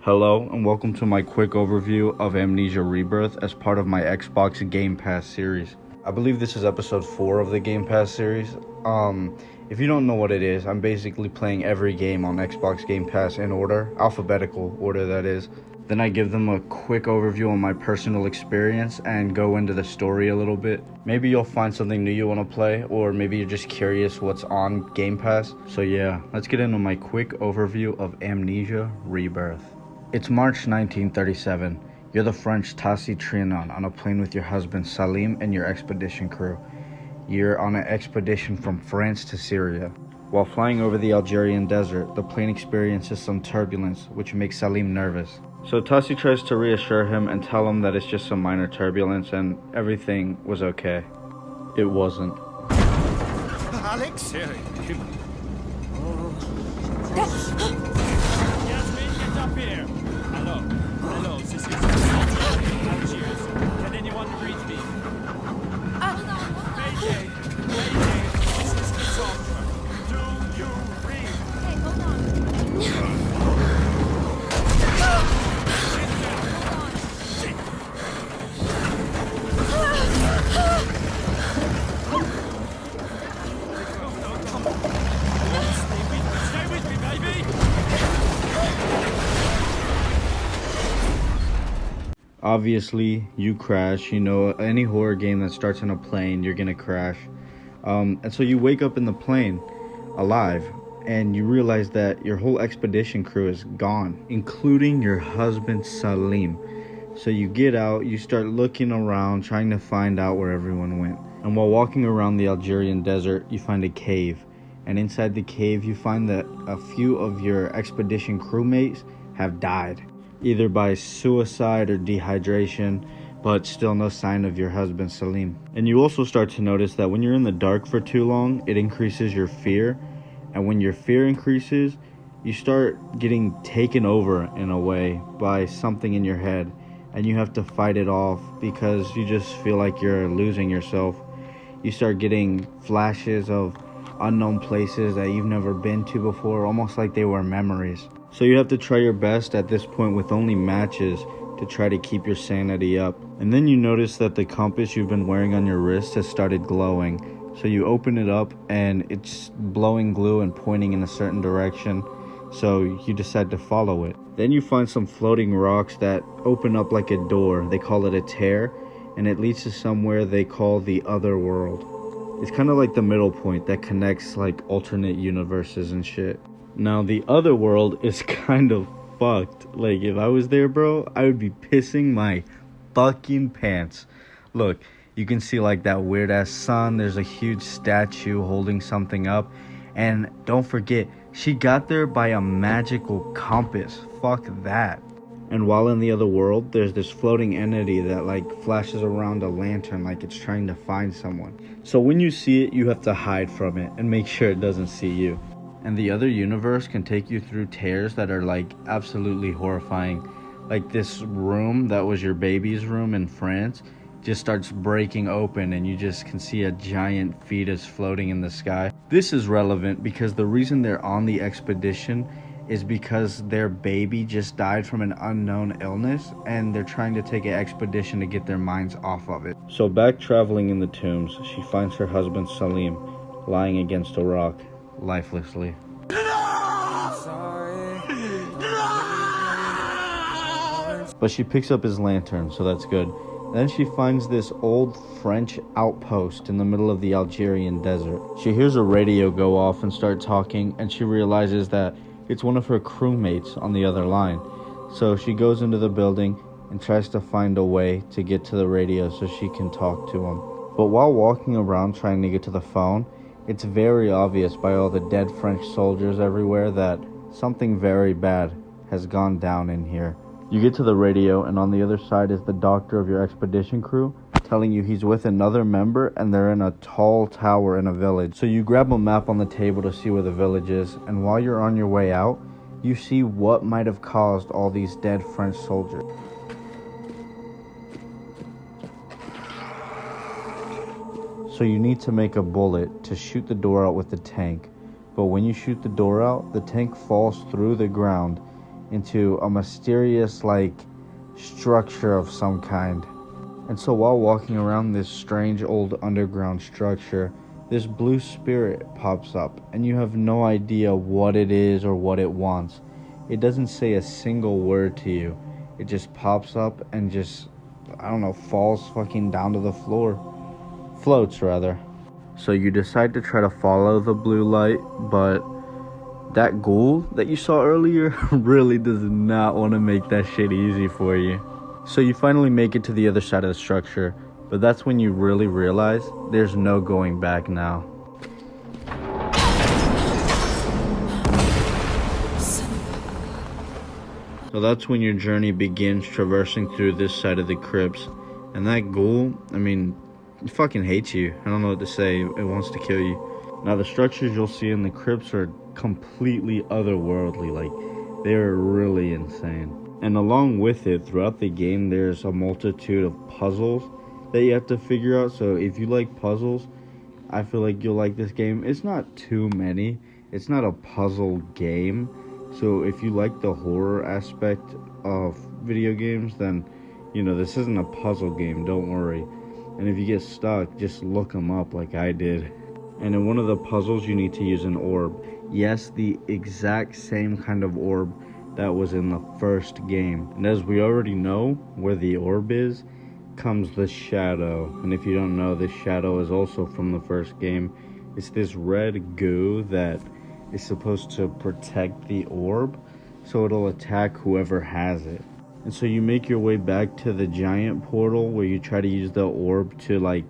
Hello and welcome to my quick overview of Amnesia Rebirth as part of my Xbox Game Pass series. I believe this is episode 4 of the Game Pass series. If you don't know what it is, I'm basically playing every game on Xbox Game Pass in order, alphabetical order that is. Then I give them a quick overview on my personal experience and go into the story a little bit. Maybe you'll find something new you want to play, or maybe you're just curious what's on Game Pass. So yeah, let's get into my quick overview of Amnesia Rebirth. It's March 1937. You're the French Tassi Trianon on a plane with your husband Salim and your expedition crew. You're on an expedition from France to Syria. While flying over the Algerian desert, the plane experiences some turbulence, which makes Salim nervous. So Tassi tries to reassure him and tell him that it's just some minor turbulence and everything was okay. It wasn't. Alex? Yasmin, get up here! Hello, this is Algiers. Can anyone read me? Mayday, this is Cassandra. Do you read? Hey, hold on. Stay with me, baby! Obviously, you crash. You know, any horror game that starts in a plane, you're gonna crash. And so you wake up in the plane, alive, and you realize that your whole expedition crew is gone, including your husband Salim. So you get out, you start looking around, trying to find out where everyone went. And while walking around the Algerian desert, you find a cave. And inside the cave, you find that a few of your expedition crewmates have died, either by suicide or dehydration, but still no sign of your husband Salim. And you also start to notice that when you're in the dark for too long, it increases your fear. And when your fear increases, you start getting taken over in a way by something in your head. And you have to fight it off because you just feel like you're losing yourself. You start getting flashes of unknown places that you've never been to before, almost like they were memories. So you have to try your best at this point with only matches to try to keep your sanity up. And then you notice that the compass you've been wearing on your wrist has started glowing. So you open it up and it's blowing glue and pointing in a certain direction. So you decide to follow it. Then you find some floating rocks that open up like a door. They call it a tear, and it leads to somewhere they call the other world. It's kind of like the middle point that connects like alternate universes and shit. Now the other world is kind of fucked. Like if I was there, bro, I would be pissing my fucking pants. Look, you can see like that weird ass sun. There's a huge statue holding something up. And don't forget, she got there by a magical compass. Fuck that. And while in the other world, there's this floating entity that like flashes around a lantern like it's trying to find someone. So when you see it, you have to hide from it and make sure it doesn't see you. And the other universe can take you through tears that are like absolutely horrifying. Like this room that was your baby's room in France just starts breaking open and you just can see a giant fetus floating in the sky. This is relevant because the reason they're on the expedition is because their baby just died from an unknown illness and they're trying to take an expedition to get their minds off of it. So back traveling in the tombs, she finds her husband Salim lying against a rock, lifelessly. But she picks up his lantern, so that's good. Then she finds this old French outpost in the middle of the Algerian desert. She hears a radio go off and start talking, and she realizes that it's one of her crewmates on the other line. So she goes into the building and tries to find a way to get to the radio so she can talk to him. But while walking around trying to get to the phone, it's very obvious by all the dead French soldiers everywhere that something very bad has gone down in here. You get to the radio, and on the other side is the doctor of your expedition crew telling you he's with another member and they're in a tall tower in a village. So you grab a map on the table to see where the village is, and while you're on your way out, you see what might have caused all these dead French soldiers. So you need to make a bullet to shoot the door out with the tank. But when you shoot the door out, the tank falls through the ground into a mysterious, like, structure of some kind. And so while walking around this strange old underground structure, this blue spirit pops up, and you have no idea what it is or what it wants. It doesn't say a single word to you. It just pops up and just, I don't know, falls fucking down to the floor. Floats, rather. So you decide to try to follow the blue light, but that ghoul that you saw earlier really does not want to make that shit easy for you. So you finally make it to the other side of the structure, but that's when you really realize there's no going back now. So that's when your journey begins, traversing through this side of the crypts. And that ghoul, I mean, it fucking hates you. I don't know what to say. It wants to kill you. Now the structures you'll see in the crypts are completely otherworldly. Like, they're really insane. And along with it, throughout the game, there's a multitude of puzzles that you have to figure out. So if you like puzzles, I feel like you'll like this game. It's not too many. It's not a puzzle game. So if you like the horror aspect of video games, then, you know, this isn't a puzzle game. Don't worry. And if you get stuck, just look them up like I did. And in one of the puzzles, you need to use an orb. Yes, the exact same kind of orb that was in the first game. And as we already know, where the orb is, comes the shadow. And if you don't know, this shadow is also from the first game. It's this red goo that is supposed to protect the orb, so it'll attack whoever has it. And so you make your way back to the giant portal where you try to use the orb to, like,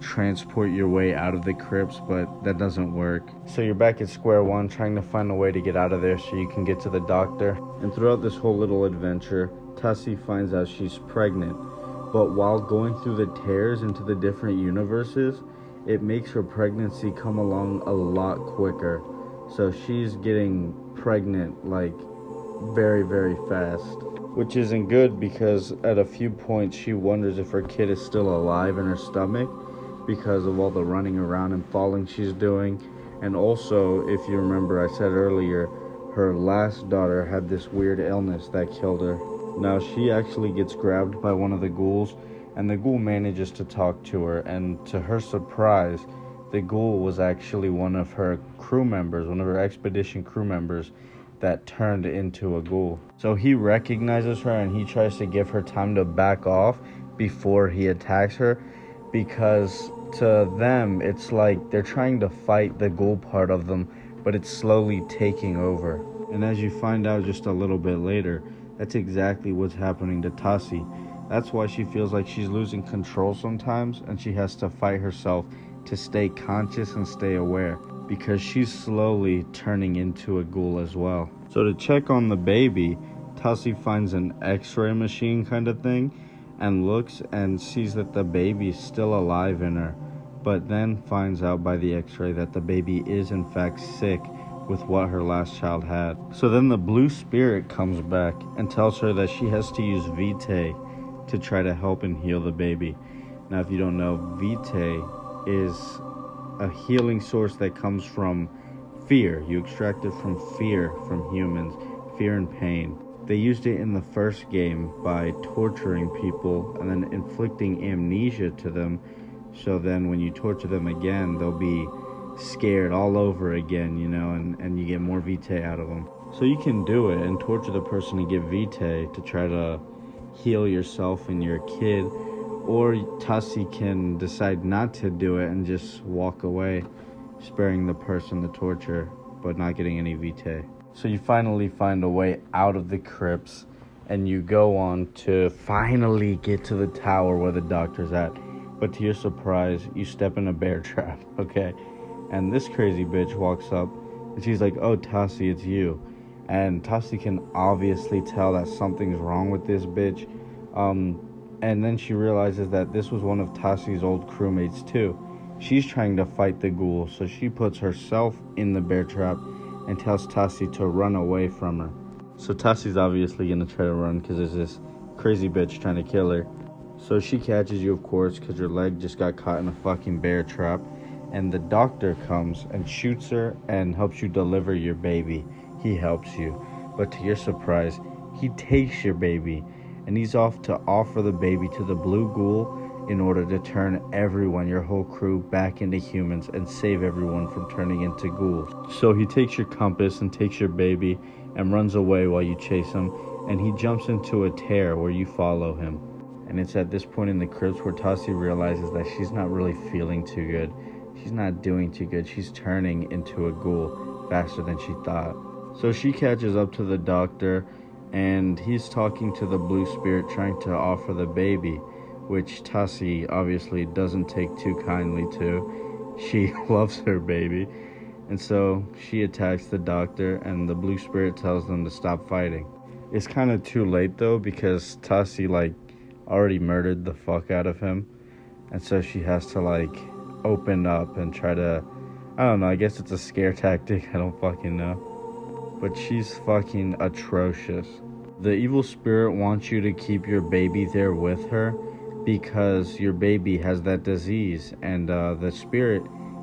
transport your way out of the crypts, but that doesn't work. So you're back at square one, trying to find a way to get out of there so you can get to the doctor. And throughout this whole little adventure, Tassie finds out she's pregnant. But while going through the tears into the different universes, it makes her pregnancy come along a lot quicker. So she's getting pregnant, like, very, very fast. Which isn't good, because at a few points she wonders if her kid is still alive in her stomach because of all the running around and falling she's doing. And also, if you remember, I said earlier, her last daughter had this weird illness that killed her. Now she actually gets grabbed by one of the ghouls, and the ghoul manages to talk to her, and to her surprise, the ghoul was actually one of her crew members, one of her expedition crew members that turned into a ghoul. So he recognizes her and he tries to give her time to back off before he attacks her, because to them it's like they're trying to fight the ghoul part of them, but it's slowly taking over. And as you find out just a little bit later, that's exactly what's happening to Tassie. That's why she feels like she's losing control sometimes, and she has to fight herself to stay conscious and stay aware, because she's slowly turning into a ghoul as well. So to check on the baby, Tassie finds an x-ray machine kind of thing and looks and sees that the baby is still alive in her, but then finds out by the x-ray that the baby is in fact sick with what her last child had. So then the blue spirit comes back and tells her that she has to use Vitae to try to help and heal the baby. Now if you don't know, Vitae is a healing source that comes from fear. You extract it from fear from humans, fear and pain. They used it in the first game by torturing people and then inflicting amnesia to them, so then when you torture them again, they'll be scared all over again, you know, and you get more Vitae out of them. So you can do it and torture the person and get Vitae to try to heal yourself and your kid, or Tassie can decide not to do it and just walk away, sparing the person the torture, but not getting any Vitae. So you finally find a way out of the crypts, and you go on to finally get to the tower where the doctor's at. But to your surprise, you step in a bear trap, okay? And this crazy bitch walks up, and she's like, "Oh, Tassie, it's you." And Tassie can obviously tell that something's wrong with this bitch. And then she realizes that this was one of Tassie's old crewmates too. She's trying to fight the ghoul, so she puts herself in the bear trap and tells Tassie to run away from her. So Tassie's obviously gonna try to run because there's this crazy bitch trying to kill her. So she catches you, of course, because your leg just got caught in a fucking bear trap. And the doctor comes and shoots her and helps you deliver your baby. He helps you. But to your surprise, he takes your baby, and he's off to offer the baby to the blue ghoul in order to turn everyone, your whole crew, back into humans and save everyone from turning into ghouls. So he takes your compass and takes your baby and runs away while you chase him, and he jumps into a tear where you follow him. And it's at this point in the crypts where Tassi realizes that she's not really feeling too good. She's not doing too good. She's turning into a ghoul faster than she thought. So she catches up to the doctor, and he's talking to the blue spirit, trying to offer the baby, which Tassi obviously doesn't take too kindly to. She loves her baby, and so she attacks the doctor, and the blue spirit tells them to stop fighting. It's kind of too late though, because Tassi already murdered the fuck out of him, and so she has to open up and try to, I don't know, I guess it's a scare tactic, I don't fucking know. But she's fucking atrocious. The evil spirit wants you to keep your baby there with her because your baby has that disease, and the spirit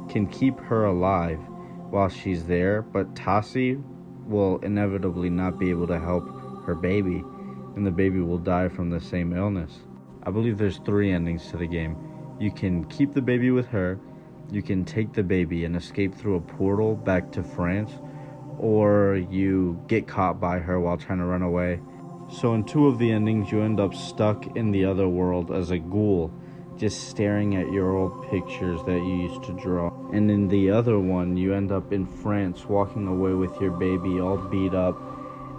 can keep her alive while she's there, but Tassi will inevitably not be able to help her baby, and the baby will die from the same illness. I believe there's 3 endings to the game. You can keep the baby with her, you can take the baby and escape through a portal back to France, or you get caught by her while trying to run away. So in 2 of the endings, you end up stuck in the other world as a ghoul, just staring at your old pictures that you used to draw. And in the other one, you end up in France walking away with your baby all beat up,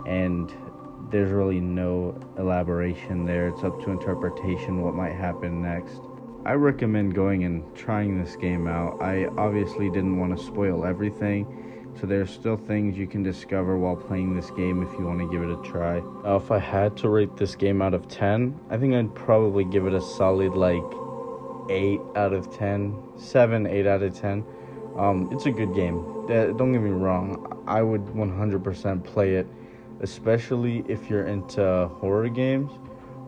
and there's really no elaboration there. It's up to interpretation what might happen next. I recommend going and trying this game out. I obviously didn't want to spoil everything, so there's still things you can discover while playing this game if you want to give it a try. If I had to rate this game out of 10, I think I'd probably give it a solid 8 out of 10, 7, 8 out of 10. It's a good game. Don't get me wrong, I would 100% play it, especially if you're into horror games,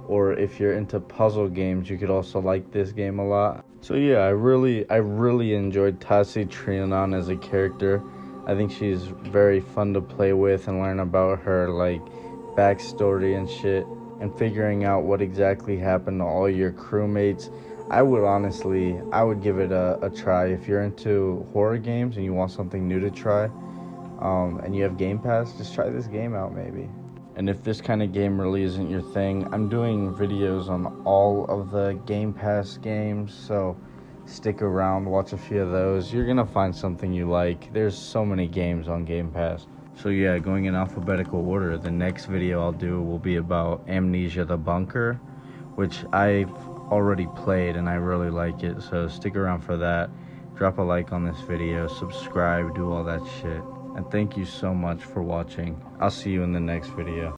or if you're into puzzle games, you could also like this game a lot. So yeah, I really enjoyed Tassi Trianon as a character. I think she's very fun to play with and learn about her backstory and shit, and figuring out what exactly happened to all your crewmates. I would give it a try. If you're into horror games and you want something new to try, and you have Game Pass, just try this game out maybe. And if this kind of game really isn't your thing, I'm doing videos on all of the Game Pass games, so stick around, watch a few of those. You're gonna find something you like. There's so many games on Game Pass. So yeah, going in alphabetical order, the next video I'll do will be about Amnesia the Bunker, which I've already played and I really like it, so stick around for that. Drop a like on this video, subscribe, do all that shit. And thank you so much for watching. I'll see you in the next video.